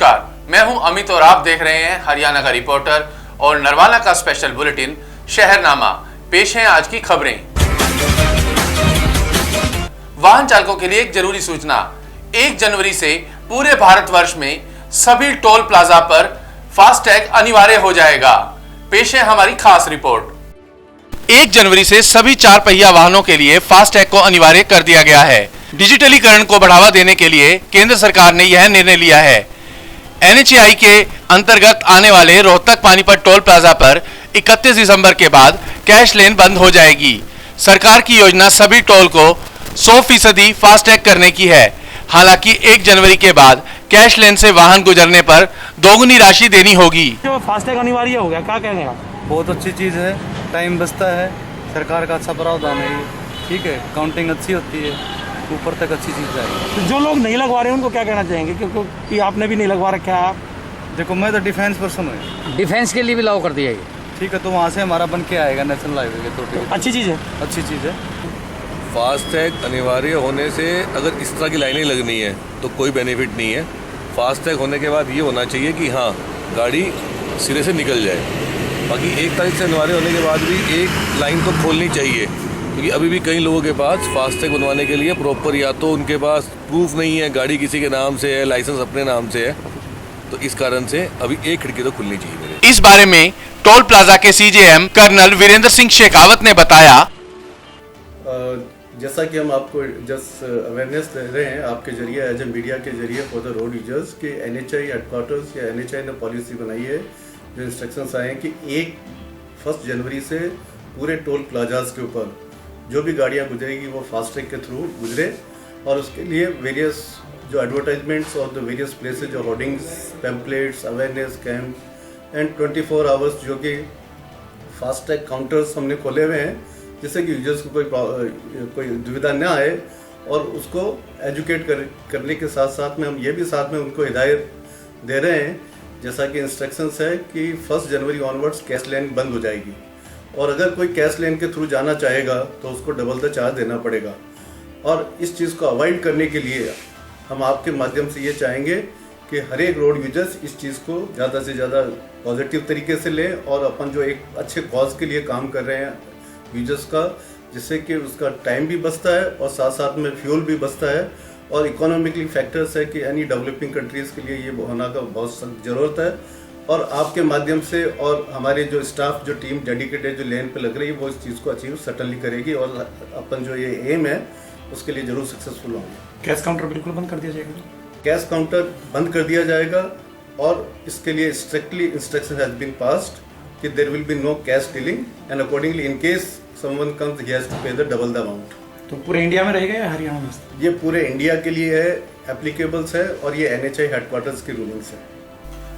नमस्कार, मैं हूं अमित और आप देख रहे हैं हरियाणा का रिपोर्टर और नरवाना का स्पेशल बुलेटिन शहरनामा। पेश हैं आज की खबरें। वाहन चालकों के लिए एक जरूरी सूचना। 1 जनवरी से पूरे भारतवर्ष में सभी टोल प्लाजा पर फास्टैग अनिवार्य हो जाएगा। पेश है हमारी खास रिपोर्ट। 1 जनवरी से सभी 4 पहिया वाहनों के लिए फास्टैग को अनिवार्य कर दिया गया है। डिजिटलीकरण को बढ़ावा देने के लिए केंद्र सरकार ने यह निर्णय लिया है। NHAI के अंतर्गत आने वाले रोहतक पानीपत टोल प्लाजा पर 31 दिसंबर के बाद कैश लेन बंद हो जाएगी। सरकार की योजना सभी टोल को 100% फास्टैग करने की है। हालांकि 1 जनवरी के बाद कैश लेन से वाहन गुजरने पर दोगुनी राशि देनी होगी। जो फास्टैग अनिवार्य हो गया, क्या कहेंगे आप? बहुत अच्छी चीज़ है, टाइम बचता है, सरकार का अच्छा प्रावधान है ये। ठीक है, काउंटिंग अच्छी होती है, ऊपर तक अच्छी चीज़ है। तो जो लोग नहीं लगवा रहे हैं उनको क्या कहना चाहेंगे, क्योंकि आपने भी नहीं लगवा रखा है? आप देखो, मैं तो डिफेंस पर्सन हूँ, डिफेंस के लिए भी लागू कर दिया है। ठीक है, तो वहाँ से हमारा बन के आएगा नेशनल हाईवे के तो अच्छी चीज़ है। अच्छी चीज़ है। फास्टैग अनिवार्य होने से अगर इस तरह की लाइनें लगनी है तो कोई बेनिफिट नहीं है। फास्टैग होने के बाद ये होना चाहिए कि हाँ, गाड़ी सिरे से निकल जाए। बाकी 1 तारीख से अनिवार्य होने के बाद भी एक लाइन तो खोलनी चाहिए, क्योंकि अभी भी कई लोगों के पास फास्टैग बनवाने के लिए प्रॉपर या तो उनके पास प्रूफ नहीं है, गाड़ी किसी के नाम से है, लाइसेंस अपने नाम से है, तो इस कारण से अभी एक खिड़की तो खुलनी चाहिए मेरे। इस बारे में टोल प्लाजा के CJM कर्नल वीरेंद्र सिंह शेखावत ने बताया। जैसा कि हम आपको जस्ट अवेयरनेस दे रहे हैं आपके जरिए, एज ए मीडिया के जरिए फॉर द रोड यूजर्स कि NHAI हेडक्वार्टर्स या NHAI ने पॉलिसी बनाई है, जो इंस्ट्रक्शंस आए हैं कि 1 जनवरी से पूरे टोल प्लाजाज के ऊपर जो भी गाड़ियां गुजरेगी वो फास्टैग के थ्रू गुजरे, और उसके लिए वेरियस जो एडवर्टाइजमेंट्स और द वेरियस प्लेसेज जो hoardings, pamphlets, awareness camp and 24 hours जो कि फास्टैग काउंटर्स हमने खोले हुए हैं, जिससे कि यूजर्स को कोई दुविधा न आए, और उसको एजुकेट करने के साथ साथ में हम ये भी साथ में उनको हिदायत दे रहे हैं, जैसा कि इंस्ट्रक्शंस है कि 1 जनवरी ऑनवर्ड्स कैश लेन बंद हो जाएगी, और अगर कोई कैश लेन के थ्रू जाना चाहेगा तो उसको डबल द चार्ज देना पड़ेगा। और इस चीज़ को अवॉइड करने के लिए हम आपके माध्यम से ये चाहेंगे कि हर एक रोड यूजर्स इस चीज़ को ज़्यादा से ज़्यादा पॉजिटिव तरीके से लें, और अपन जो एक अच्छे कॉज के लिए काम कर रहे हैं यूजर्स का, जिससे कि उसका टाइम भी बचता है और साथ साथ में फ्यूल भी बचता है, और इकोनॉमिकली फैक्टर्स है कि एनी डेवलपिंग कंट्रीज़ के लिए ये होना का बहुत सख्त ज़रूरत है। और आपके माध्यम से और हमारे जो स्टाफ, जो टीम डेडिकेटेड जो लेन पे लग रही है, वो इस चीज़ को अचीव सर्टनली करेगी, और अपन जो ये एम है उसके लिए जरूर सक्सेसफुल होंगे। कैश काउंटर बिल्कुल बंद कर दिया जाएगा? कैश काउंटर बंद कर दिया जाएगा, और इसके लिए strictly instruction has been passed कि there will be no cash dealing, and accordingly in case someone comes he has to pay the double the amount. तो पूरे इंडिया में रहेगा या हरियाणा में? ये पूरे इंडिया के लिए है, एप्लीकेबल्स है, और ये NHAI हेडक्वार्टर्स की रूलिंग्स है।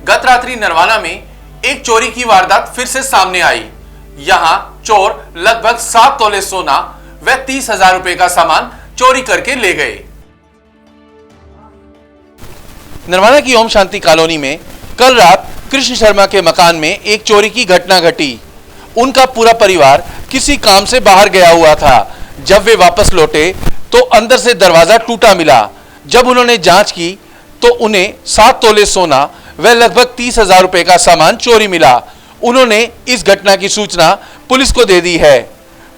गत रात्रि नरवाना में एक चोरी की वारदात फिर से सामने आई। यहां चोर लगभग 7 तोले सोना व 30,000 रुपए का सामान चोरी करके ले गए। नरवाना की ओम शांति कॉलोनी में कल रात कृष्ण शर्मा के मकान में एक चोरी की घटना घटी। उनका पूरा परिवार किसी काम से बाहर गया हुआ था। जब वे वापस लौटे तो अंदर से दरवाजा टूटा मिला। जब उन्होंने जांच की तो उन्हें 7 तोले सोना व लगभग 30,000 रुपए का सामान चोरी मिला। उन्होंने इस घटना की सूचना पुलिस को दे दी है।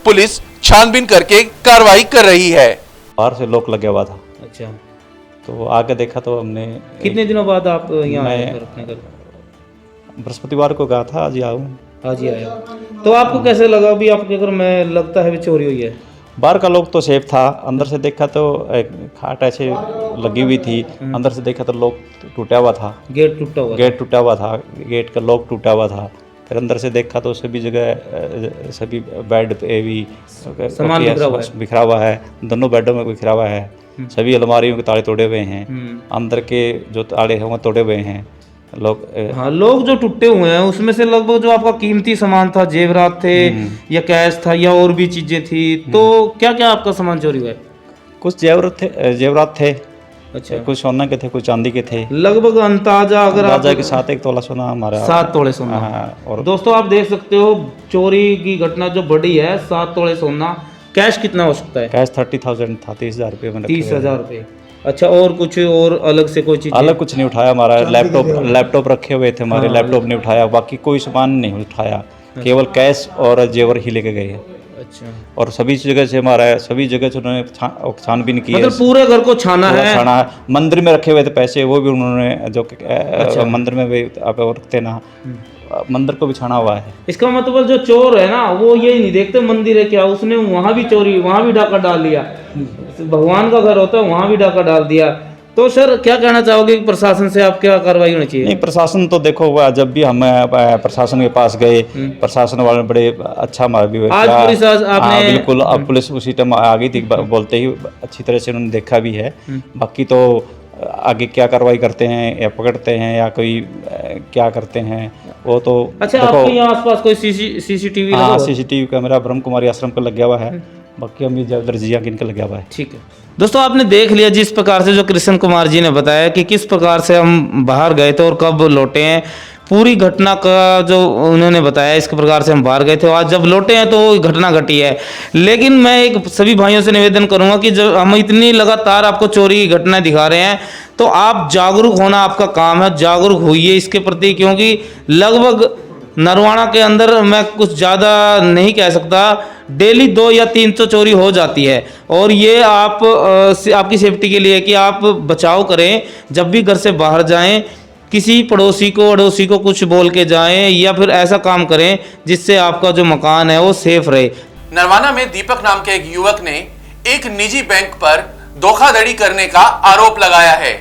पुलिस छानबीन करके कार्रवाई कर रही है। बाहर से लॉक लगा हुआ था, अच्छा, तो आके देखा तो हमने। कितने दिनों बाद आप यहाँ आए घर अपने घर? बृहस्पतिवार को गया था, आज ही आऊँ। आज ही आया। तो आपको कैसे लगा भी आपके घर में लगता है भी चोरी हुई है? बाहर का लॉक तो सेफ था, अंदर से देखा तो एक खाट ऐसे लगी हुई थी, अंदर से देखा तो लॉक टूटा हुआ था, गेट टूटा हुआ, गेट टूटा हुआ था, गेट का लॉक टूटा हुआ था। फिर अंदर से देखा तो सभी जगह, सभी बेड पे भी सामान बिखरा हुआ है, दोनों बेडों में बिखरा हुआ है, सभी अलमारियों के ताले तोड़े हुए हैं, अंदर के जो ताले हैं वो तोड़े हुए हैं। लोग जो टूटे हुए हैं उसमें से लगभग जो आपका कीमती सामान था, जेवरात थे या कैश था या और भी चीजें थी, तो क्या क्या आपका सामान चोरी हुआ है? कुछ जेवरात थे, अच्छा, कुछ सोना के थे, कुछ चांदी के थे। लगभग अंदाजा अगर अंदाजा के साथ 1 तोला सोना हमारा। 7 तोले सोना। और दोस्तों आप देख सकते हो चोरी की घटना जो बड़ी है, 7 तोले सोना। कैश कितना हो सकता है? कैश 30,000 था, 30,000 रुपये में। 30,000 रुपये। अच्छा, और कुछ और अलग से कोई चीज? अलग कुछ नहीं उठाया हमारा। लैपटॉप रखे हुए थे हमारे, लैपटॉप नहीं उठाया, बाकी कोई सामान नहीं उठाया, केवल कैश और जेवर ही लेके गए हैं। अच्छा, और सभी जगह से उन्होंने छानबीन की है। मतलब पूरे घर को छाना पूरा है? छाना है। मंदिर में रखे हुए थे पैसे, वो भी उन्होंने जो मंदिर में भी आप रखते ना, मंदिर को भी छाना हुआ है। इसका मतलब जो चोर है ना, वो ये नहीं देखते मंदिर है क्या, उसने वहां भी चोरी, वहां भी डाका डाल दिया। भगवान का घर होता है, वहां भी डाका डाल दिया। तो सर क्या कहना चाहोगे कि प्रशासन से आप क्या कार्रवाई होनी चाहिए? नहीं, प्रशासन तो देखो, जब भी हम प्रशासन के पास गए, प्रशासन वाले बड़े अच्छा हमारा भी आज पुलिस आपने बिल्कुल, अब पुलिस उसी टाइम आ गई थी, बोलते ही अच्छी तरह से उन्होंने देखा भी है। बाकी तो आगे क्या कार्रवाई करते हैं, या पकड़ते हैं, या कोई क्या करते हैं, वो तो अच्छा, आपके यहाँ आसपास कोई सीसीटीवी? हाँ, सीसीटीवी कैमरा ब्रह्म कुमारी आश्रम पर लगा हुआ है। बाकी हम ये दर्जिया किन का लगा हुआ है। ठीक है दोस्तों, आपने देख लिया जिस प्रकार से जो कृष्ण कुमार जी ने बताया कि किस प्रकार से हम बाहर गए थे और कब लौटे हैं। पूरी घटना का जो उन्होंने बताया, इस प्रकार से हम बाहर गए थे, आज जब लौटे हैं तो घटना घटी है। लेकिन मैं एक सभी भाइयों से निवेदन करूंगा कि जब हम इतनी लगातार आपको चोरी की घटनाएं दिखा रहे हैं, तो आप जागरूक होना आपका काम है, जागरूक होइए इसके प्रति। क्योंकि लगभग नरवाना के अंदर, मैं कुछ ज़्यादा नहीं कह सकता, डेली 2 या 3 तो चोरी हो जाती है। और ये आपकी सेफ्टी के लिए कि आप बचाव करें, जब भी घर से बाहर जाएं, किसी पड़ोसी को अड़ोसी को कुछ बोल के जाएं, या फिर ऐसा काम करें जिससे आपका जो मकान है वो सेफ रहे। नरवाना में दीपक नाम के एक युवक ने एक निजी बैंक पर धोखाधड़ी करने का आरोप लगाया है।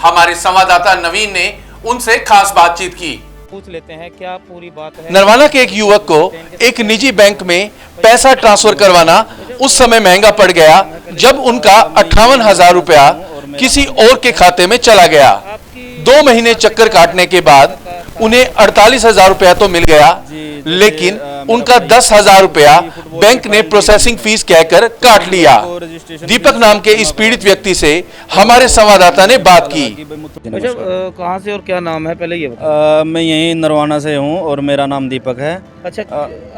हमारे संवाददाता नवीन ने उनसे खास बातचीत की। पूछ लेते हैं क्या पूरी बात है। नरवाना के एक युवक को एक निजी बैंक में पैसा ट्रांसफर करवाना उस समय महंगा पड़ गया जब उनका 58,000 रुपया किसी और के खाते में चला गया। 2 महीने चक्कर काटने के बाद उन्हें 48,000 रुपया तो मिल गया, लेकिन उनका 10,000 रुपया बैंक ने प्रोसेसिंग फीस कहकर काट लिया। दीपक नाम के इस पीड़ित व्यक्ति से हमारे संवाददाता ने बात की। अच्छा, कहाँ से और क्या नाम है पहले ये बताओ। मैं यहीं नरवाना से हूँ और मेरा नाम दीपक है। अच्छा,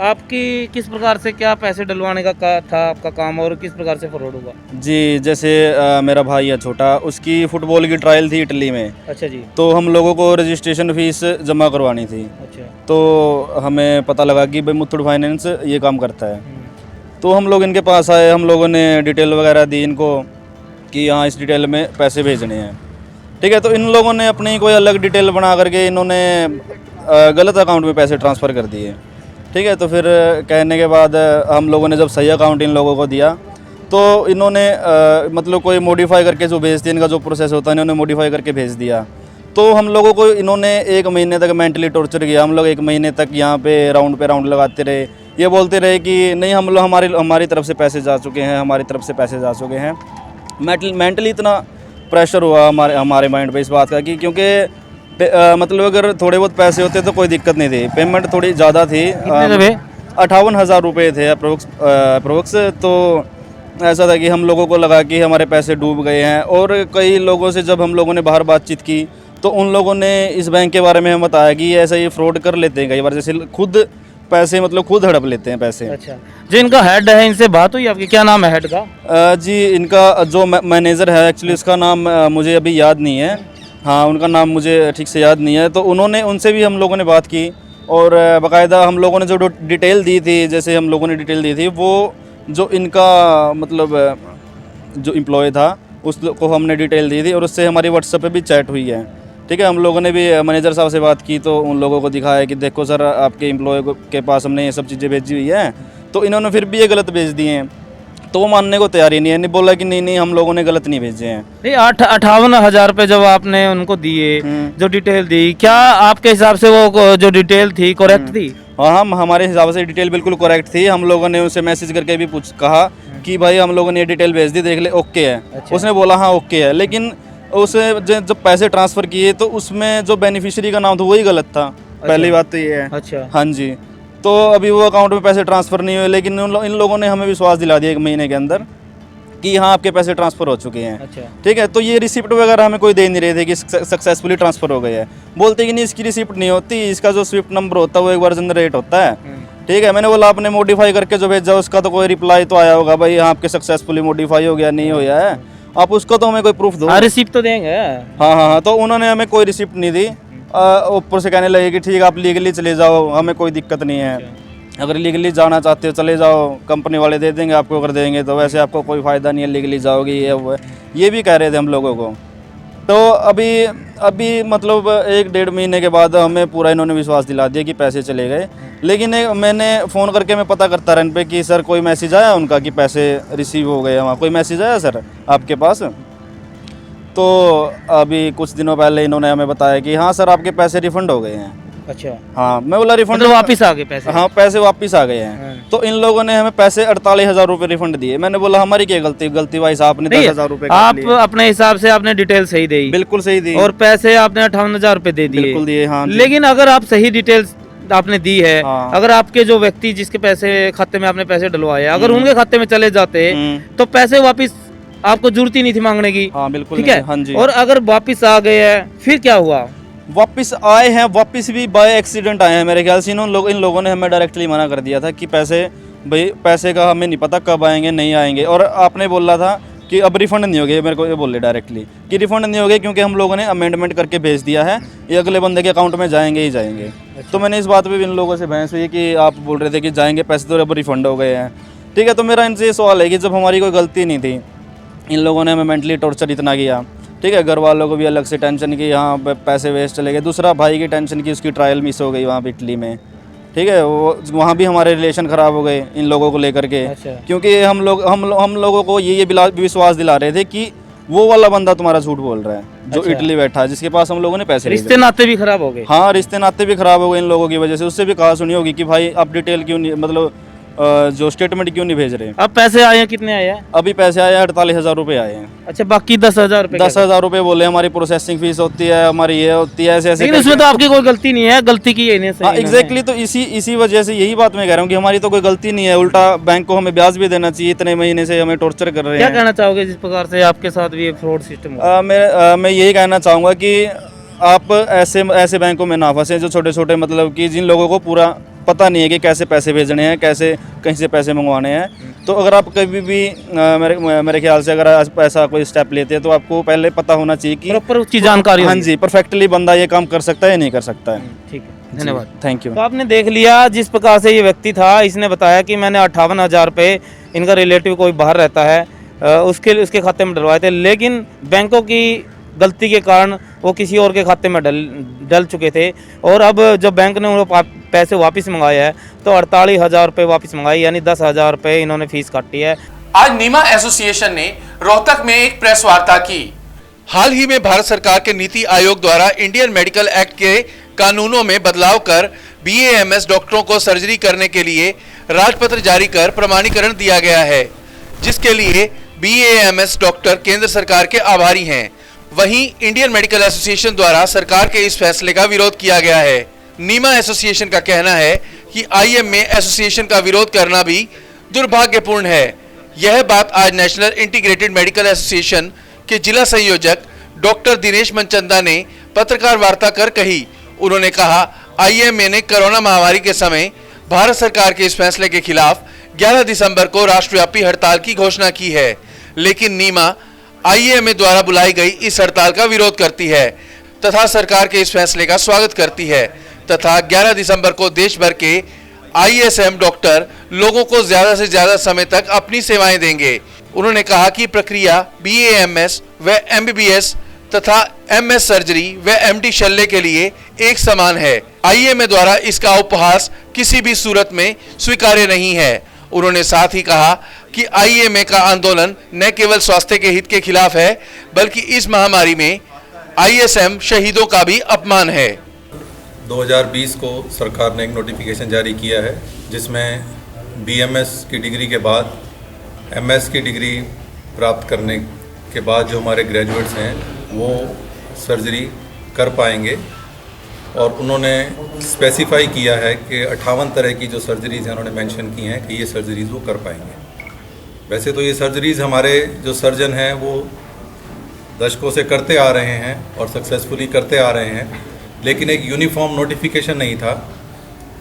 आपकी किस प्रकार से क्या पैसे डलवाने का था आपका काम, और किस प्रकार से फ्रॉड हुआ? जी, जैसे मेरा भाई है छोटा, उसकी फुटबॉल की ट्रायल थी इटली में। अच्छा जी। तो हम लोगों को रजिस्ट्रेशन फीस जमा करवानी थी। अच्छा। तो हमें पता लगा कि भाई मुथूट फाइनेंस ये काम करता है। तो हम लोग इनके पास आए, हम लोगों ने डिटेल वगैरह दी इनको कि हाँ इस डिटेल में पैसे भेजने हैं। ठीक है, तो इन लोगों ने अपनी कोई अलग डिटेल बना करके इन्होंने गलत अकाउंट में पैसे ट्रांसफ़र कर दिए। ठीक है, तो फिर कहने के बाद हम लोगों ने जब सही अकाउंट इन लोगों को दिया, तो इन्होंने मतलब कोई मॉडिफाई करके जो भेजते हैं, इनका जो प्रोसेस होता है इन्होंने मॉडिफाई करके भेज दिया। तो हम लोगों को इन्होंने 1 महीने तक मेंटली टॉर्चर किया। हम लोग 1 महीने तक यहाँ पे राउंड लगाते रहे, ये बोलते रहे कि नहीं हम लोग हमारी तरफ से पैसे जा चुके हैं, हमारी तरफ से पैसे जा चुके हैं। मेंटली इतना प्रेशर हुआ हमारे माइंड पे इस बात का कि क्योंकि मतलब अगर थोड़े बहुत पैसे होते तो कोई दिक्कत नहीं थी, पेमेंट थोड़ी ज़्यादा थी। 58,000 रुपये थे अप्रोक्स। तो ऐसा था कि हम लोगों को लगा कि हमारे पैसे डूब गए हैं। और कई लोगों से जब हम लोगों ने बाहर बातचीत की तो उन लोगों ने इस बैंक के बारे में हमें बताया कि ऐसा ये फ्रॉड कर लेते हैं कई बार, जैसे खुद पैसे मतलब खुद हड़प लेते हैं पैसे। अच्छा, जो इनका हेड है इनसे बात हुई आपकी? क्या नाम है हेड का? जी, इनका जो मैनेजर है एक्चुअली उसका नाम मुझे अभी याद नहीं है। हाँ, उनका नाम मुझे ठीक से याद नहीं है। तो उनसे भी हम लोगों ने बात की और बाकायदा हम लोगों ने जो डिटेल दी थी, जैसे हम लोगों ने डिटेल दी थी, वो जो इनका मतलब जो एम्प्लॉय था उसको हमने डिटेल दी थी और उससे हमारी व्हाट्सएप पे भी चैट हुई है। ठीक है, हम लोगों ने भी मैनेजर साहब से बात की तो उन लोगों को दिखाया कि देखो सर आपके एम्प्लॉय के पास हमने ये सब चीज़ें भेजी हुई हैं। तो इन्होंने फिर भी ये गलत भेज दिए हैं। तो वो मानने को तैयार ही नहीं है, नहीं बोला कि नहीं हम लोगों ने गलत नहीं भेजे हैं। नहीं, 58,000 रुपये जब आपने उनको दिए, जो डिटेल दी, क्या आपके हिसाब से वो जो डिटेल थी करेक्ट थी? हाँ, हमारे हिसाब से डिटेल बिल्कुल करेक्ट थी। हम लोगों ने उसे मैसेज करके भी कहा कि भाई हम लोगों ने ये डिटेल भेज दी, देख ले, ओके है। अच्छा। उसने बोला हाँ ओके है, लेकिन उसे जब पैसे ट्रांसफ़र किए तो उसमें जो बेनिफिशियरी का नाम था वही गलत था। अच्छा। पहली बात तो ये है। अच्छा। हाँ जी, तो अभी वो अकाउंट में पैसे ट्रांसफ़र नहीं हुए, लेकिन इन लोगों ने हमें विश्वास दिला दिया 1 महीने के अंदर कि हाँ आपके पैसे ट्रांसफ़र हो चुके हैं। अच्छा। ठीक है, तो ये रिसिप्ट वगैरह हमें कोई दे नहीं रहे थे कि सक्सेसफुली ट्रांसफ़र हो गए हैं। बोलते कि नहीं इसकी रिसिप्ट नहीं होती, इसका जो स्विफ्ट नंबर होता है वो एक बार जनरेट होता है। ठीक है, मैंने बोला आपने मॉडिफाई करके जो भेजा उसका तो कोई रिप्लाई तो आया होगा भाई हाँ आपके सक्सेसफुली मॉडिफाई हो गया नहीं हो गया है। आप उसका तो हमें कोई प्रूफ दो। हाँ रिसिप्ट तो देंगे। हाँ, तो उन्होंने हमें कोई रिसिप्ट नहीं दी। ऊपर से कहने लगे कि ठीक है आप लीगली चले जाओ, हमें कोई दिक्कत नहीं है, अगर लीगली जाना चाहते हो चले जाओ, कंपनी वाले दे देंगे आपको, अगर देंगे तो वैसे आपको कोई फ़ायदा नहीं है, लीगली जाओगे ये वो है, ये भी कह रहे थे हम लोगों को। तो अभी मतलब 1-1.5 महीने के बाद हमें पूरा इन्होंने विश्वास दिला दिया कि पैसे चले गए। लेकिन मैंने फ़ोन करके मैं पता करता रहा इन पे कि सर कोई मैसेज आया उनका कि पैसे रिसीव हो गए, वहाँ कोई मैसेज आया सर आपके पास? तो अभी कुछ दिनों पहले इन्होंने हमें बताया कि हाँ सर आपके पैसे रिफ़ंड हो गए हैं। अच्छा, हाँ मैं बोला रिफंड मतलब वापस आ गए पैसे? हाँ पैसे वापस आ गए हैं। तो इन लोगों ने हमें पैसे 48,000 रुपये रिफंड दिए। मैंने बोला हमारी क्या गलती भाई साहब, आपने 10,000 रुपये आप अपने हिसाब से आपने डिटेल सही दी, बिल्कुल सही दी, और पैसे आपने 58,000 रुपये दे दिए, बिल्कुल दिए। हाँ लेकिन अगर आप सही डिटेल्स आपने दी है, हाँ। अगर आपके जो व्यक्ति जिसके पैसे खाते में आपने पैसे डलवाए अगर उनके खाते में चले जाते तो पैसे वापस आपको जरूरत ही नहीं थी मांगने की। हाँ बिल्कुल ठीक है। हाँ जी। और अगर वापस आ गए हैं फिर क्या हुआ? वापस आए हैं, वापस भी बाय एक्सीडेंट आए हैं मेरे ख्याल से। इन लोगों ने हमें डायरेक्टली मना कर दिया था कि भाई पैसे का हमें नहीं पता कब आएंगे नहीं आएंगे, और आपने बोला था कि अब रिफंड नहीं हो गए। मेरे को ये बोले डायरेक्टली कि रिफंड नहीं हो गए क्योंकि हम लोगों ने अमेंडमेंट करके भेज दिया है, ये अगले बंदे के अकाउंट में जाएंगे ही जाएंगे। तो मैंने इस बात पे भी इन लोगों से बहस हुई कि आप बोल रहे थे कि जाएंगे पैसे तो अब रिफंड हो गए हैं। ठीक है, तो मेरा इनसे ये सवाल है कि जब हमारी कोई गलती नहीं थी, इन लोगों ने हमें मेंटली टॉर्चर इतना किया, ठीक है, घर वालों को भी अलग से टेंशन की, हाँ पैसे वेस्ट चले गए। दूसरा भाई की टेंशन की, उसकी ट्रायल मिस हो गई वहाँ पे इटली में, ठीक है, वो वहाँ भी हमारे रिलेशन ख़राब हो गए इन लोगों को लेकर के। अच्छा। क्योंकि हम लोगों को ये विश्वास दिला रहे थे कि वो वाला बंदा तुम्हारा झूठ बोल रहा है जो अच्छा। इटली बैठा है, जिसके पास हम लोगों ने पैसे रिश्ते नाते भी खराब हो गए। हाँ रिश्ते नाते भी खराब हो गए इन लोगों की वजह से। उससे भी कहा सुनी होगी कि भाई आप डिटेल क्यों नहीं, मतलब जो स्टेटमेंट क्यों नहीं भेज रहे। अब पैसे आए हैं, कितने आए हैं? अभी पैसे आए हैं 48,000 रुपये आए हैं। अच्छा, बाकी 10,000 रुपये? 10,000 रुपये बोले हमारी प्रोसेसिंग फीस होती है, हमारी ये होती है, ऐसे ऐसे। लेकिन उसमें तो आपकी कोई गलती नहीं है, गलती की है हाँ एग्जैक्टली। तो इसी वजह से यही बात मैं कह रहा हूँ कि हमारी तो कोई गलती नहीं है, उल्टा बैंक को हमें ब्याज भी देना चाहिए, इतने महीने से हमें टॉर्चर कर रहे क्या हैं। कहना चाहोगे जिस प्रकार से आपके साथ भी फ्रॉड सिस्टम? मैं यही कहना चाहूँगा कि आप ऐसे बैंकों में ना फंसे जो छोटे छोटे, मतलब कि जिन लोगों को पूरा पता नहीं है कि कैसे पैसे भेजने हैं, कैसे कहीं से पैसे मंगवाने हैं। तो अगर आप कभी भी मेरे ख्याल से अगर ऐसा कोई स्टेप लेते हैं तो आपको पहले पता होना चाहिए कि प्रॉपर उसकी जानकारी। हाँ जी, परफेक्टली बंदा ये काम कर सकता है या नहीं कर सकता है। ठीक है, धन्यवाद, थैंक यू। तो आपने देख लिया जिस प्रकार से ये व्यक्ति था, इसने बताया कि मैंने 58,000 रुपये, इनका रिलेटिव कोई बाहर रहता है उसके खाते में डलवाए थे, लेकिन बैंकों की गलती के कारण वो किसी और के खाते में डल चुके थे। और अब जब बैंक ने उनको पैसे वापस मंगाया है तो 48,000 रुपये वापस मंगाए, यानी 10,000 रुपये इन्होंने फीस काटी है। आज नीमा एसोसिएशन ने रोहतक में एक प्रेस वार्ता की। हाल ही में भारत सरकार के नीति आयोग द्वारा इंडियन मेडिकल एक्ट के कानूनों में बदलाव कर BAMS डॉक्टरों को सर्जरी करने के लिए राजपत्र जारी कर प्रमाणीकरण दिया गया है, जिसके लिए BAMS डॉक्टर केंद्र सरकार के आभारी हैं। वहीं इंडियन मेडिकल एसोसिएशन द्वारा सरकार के इस फैसले का विरोध किया गया है। नीमा एसोसिएशन का कहना है कि IM में एसोसिएशन का विरोध करना भी दुर्भाग्यपूर्ण है। यह बात आज नेशनल इंटीग्रेटेड मेडिकल एसोसिएशन के जिला संयोजक डॉक्टर दिनेश मनचंदा ने पत्रकार वार्ता कर कही। उन्होंने कहा, IMA ने कोरोना महामारी के समय भारत सरकार के इस फैसले के खिलाफ 11 दिसंबर को राष्ट्रव्यापी हड़ताल की घोषणा की है, लेकिन नीमा IMA द्वारा बुलाई गई इस हड़ताल का विरोध करती है तथा सरकार के इस फैसले का स्वागत करती है तथा 11 दिसंबर को देश भर के ISM डॉक्टर लोगों को ज्यादा से ज्यादा समय तक अपनी सेवाएं देंगे। उन्होंने कहा कि प्रक्रिया BAMS व MBBS तथा MS सर्जरी व MD शल्य के लिए एक समान है। IMA द्वारा इसका उपहास किसी भी सूरत में स्वीकार्य नहीं है। उन्होंने साथ ही कहा कि IMA का आंदोलन न केवल स्वास्थ्य के हित के खिलाफ है, बल्कि इस महामारी में ISM शहीदों का भी अपमान है। 2020 को सरकार ने एक नोटिफिकेशन जारी किया है जिसमें BMS की डिग्री के बाद MS की डिग्री प्राप्त करने के बाद जो हमारे ग्रेजुएट्स हैं वो सर्जरी कर पाएंगे, और उन्होंने स्पेसिफाई किया है कि 58 तरह की जो सर्जरीज़ हैं उन्होंने मेंशन की हैं कि ये सर्जरीज़ वो कर पाएंगे। वैसे तो ये सर्जरीज़ हमारे जो सर्जन हैं वो दशकों से करते आ रहे हैं और सक्सेसफुली करते आ रहे हैं, लेकिन एक यूनिफॉर्म नोटिफिकेशन नहीं था।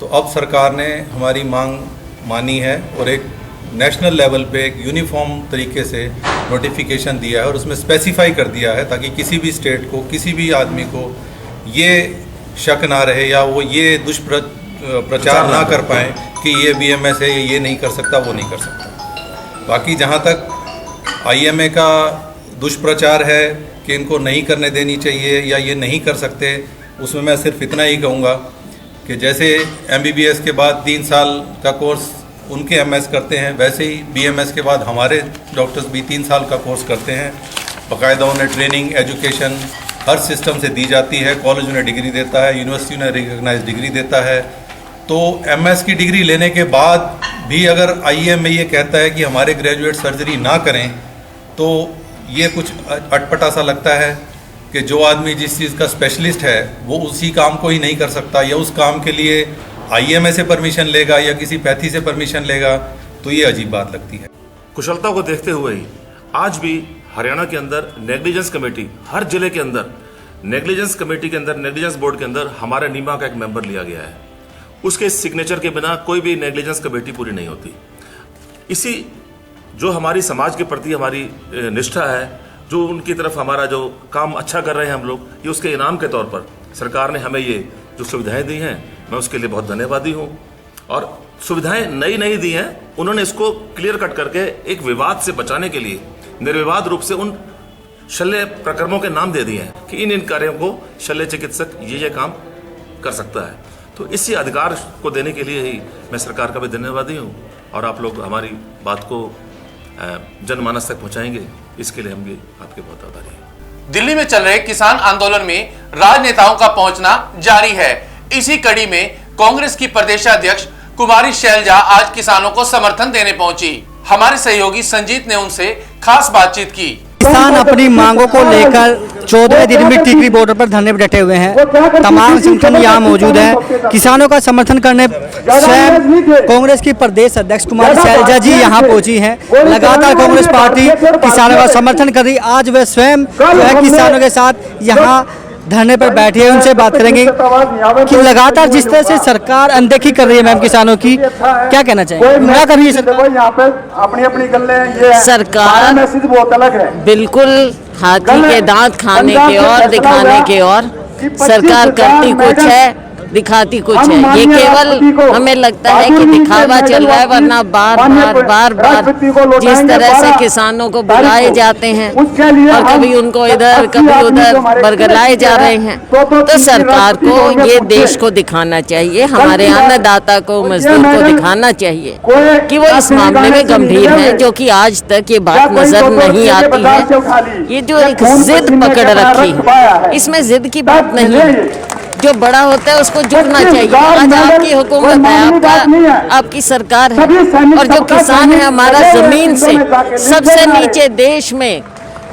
तो अब सरकार ने हमारी मांग मानी है और एक नेशनल लेवल पे एक यूनिफॉर्म तरीके से नोटिफिकेशन दिया है और उसमें स्पेसिफाई कर दिया है ताकि किसी भी स्टेट को, किसी भी आदमी को ये शक ना रहे या वो ये दुष्प्रचार ना कर पाएँ कि ये BMS है, ये नहीं कर सकता, वो नहीं कर सकता। बाकी जहाँ तक IMA का दुष्प्रचार है कि इनको नहीं करने देनी चाहिए या ये नहीं कर सकते, उसमें मैं सिर्फ इतना ही कहूँगा कि जैसे MBBS के बाद 3 साल का कोर्स उनके MS करते हैं, वैसे ही BMS के बाद हमारे डॉक्टर्स भी 3 साल का कोर्स करते हैं। बाकायदा उन्हें ट्रेनिंग, एजुकेशन हर सिस्टम से दी जाती है। कॉलेज उन्हें डिग्री देता है, यूनिवर्सिटी उन्हें रिकग्नाइज डिग्री देता है। तो MS की डिग्री लेने के बाद भी अगर IMA ये कहता है कि हमारे ग्रेजुएट सर्जरी ना करें, तो ये कुछ अटपटा सा लगता है कि जो आदमी जिस चीज़ का स्पेशलिस्ट है वो उसी काम को ही नहीं कर सकता या उस काम के लिए IMA से परमिशन लेगा या किसी पैथी से परमिशन लेगा, तो ये अजीब बात लगती है। कुशलता को देखते हुए ही आज भी हरियाणा के अंदर नेग्लिजेंस कमेटी, हर जिले के अंदर नेग्लिजेंस कमेटी के अंदर, नेग्लिजेंस बोर्ड के अंदर हमारे नीमा का एक मेंबर लिया गया है। उसके सिग्नेचर के बिना कोई भी नेग्लिजेंस कमेटी पूरी नहीं होती। इसी जो हमारी समाज के प्रति हमारी निष्ठा है, जो उनकी तरफ हमारा जो काम अच्छा कर रहे हैं हम लोग, ये उसके इनाम के तौर पर सरकार ने हमें ये जो सुविधाएं दी हैं, मैं उसके लिए बहुत धन्यवादी हूँ। और सुविधाएं नई नई दी हैं, उन्होंने इसको क्लियर कट करके एक विवाद से बचाने के लिए निर्विवाद रूप से उन शल्य प्रकरणों के नाम दे दिए हैं कि इन कार्यों को शल्य चिकित्सक ये काम कर सकता है। तो इसी अधिकार को देने के लिए ही मैं सरकार का भी धन्यवादी हूँ। और आप लोग हमारी बात को जनमानस तक पहुंचाएंगे, इसके लिए हम भी आपके बहुत आभारी हैं। दिल्ली में चल रहे किसान आंदोलन में राजनेताओं का पहुंचना जारी है। इसी कड़ी में कांग्रेस की प्रदेशाध्यक्ष कुमारी शैलजा आज किसानों को समर्थन देने पहुंची। हमारे सहयोगी संजीत ने उनसे खास बातचीत की। किसान अपनी मांगों को लेकर 14वें दिन भी टिकरी बॉर्डर पर धरने पर डटे हुए हैं। तमाम संगठन यहाँ मौजूद हैं। किसानों का समर्थन करने स्वयं कांग्रेस की प्रदेश अध्यक्ष कुमारी शैलजा जी यहाँ पहुंची हैं। लगातार कांग्रेस पार्टी किसानों का समर्थन कर रही। आज वे स्वयं जो है किसानों के साथ यहाँ धरने पर बैठे हैं। उनसे बात करेंगे कि लगातार जिस तरह से सरकार अनदेखी कर रही है मैम किसानों की, क्या कहना चाहिए? क्या कर रही है यहाँ पे अपनी गल्ले सरकार? मैसेज बहुत अलग है, बिल्कुल हाथी के दांत खाने के और दिखाने के और सरकार करती कुछ है, दिखाती कुछ है। ये केवल हमें लगता है कि दिखावा चल रहा है, वरना बार बार जिस तरह से किसानों को बुलाए जाते हैं और कभी उनको इधर कभी उधर बरगलाए जा रहे हैं, तो सरकार को ये देश को दिखाना चाहिए, हमारे अन्नदाता को, मजदूर को दिखाना चाहिए कि वो इस मामले में गंभीर है, जो कि आज तक ये बात नजर नहीं आती है। ये जो एक जिद पकड़ रखी है, इसमें जिद की बात नहीं है। जो बड़ा होता है उसको झुकना चाहिए। आज आपकी हुकूमत है, आपकी सरकार है, और जो किसान है हमारा जमीन से सबसे नीचे देश में,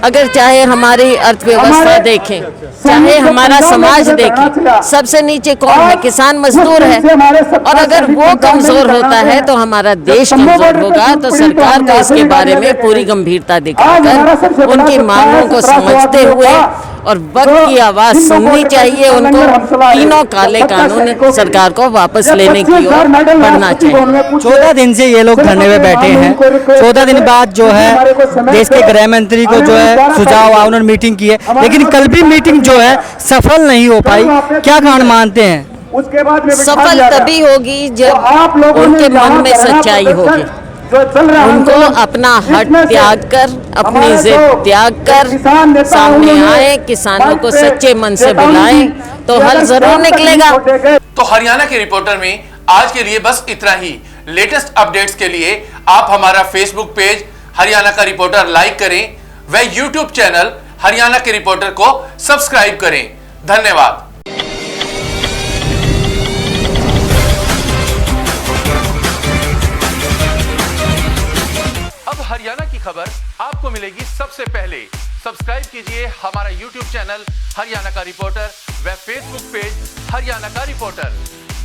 अगर चाहे हमारी अर्थव्यवस्था देखें, चाहे हमारा समाज देखें, सबसे नीचे कौन है? किसान मजदूर है। और अगर वो कमजोर होता है तो हमारा देश कमजोर होगा। तो सरकार को इसके बारे में पूरी गंभीरता दिखाकर उनकी मांगों को समझते हुए और वक्त की आवाज सुननी चाहिए। उनको तीनों काले कानून सरकार को वापस लेने की ओर बढ़ना चाहिए। 14 दिन से ये लोग धरने में बैठे हैं। 14 दिन बाद जो है देश के गृह मंत्री को जो है सुझाव आया, उन्होंने मीटिंग की है, लेकिन कल भी मीटिंग जो है सफल नहीं हो पाई। क्या कारण मानते हैं? उसके बाद सफल तभी होगी जब उनके मन में सच्चाई होगी, उनको अपना हट त्याग कर, अपनी जिद त्याग कर सामने आए, किसानों को सच्चे मन से बुलाएं, तो हल जरूर निकलेगा। तो हरियाणा के रिपोर्टर में आज के लिए बस इतना ही। लेटेस्ट अपडेट्स के लिए आप हमारा फेसबुक पेज हरियाणा का रिपोर्टर लाइक करें व यूट्यूब चैनल हरियाणा के रिपोर्टर को सब्सक्राइब करें। धन्यवाद। अब हरियाणा की खबर आपको मिलेगी सबसे पहले। सब्सक्राइब कीजिए हमारा यूट्यूब चैनल हरियाणा का रिपोर्टर व फेसबुक पेज हरियाणा का रिपोर्टर।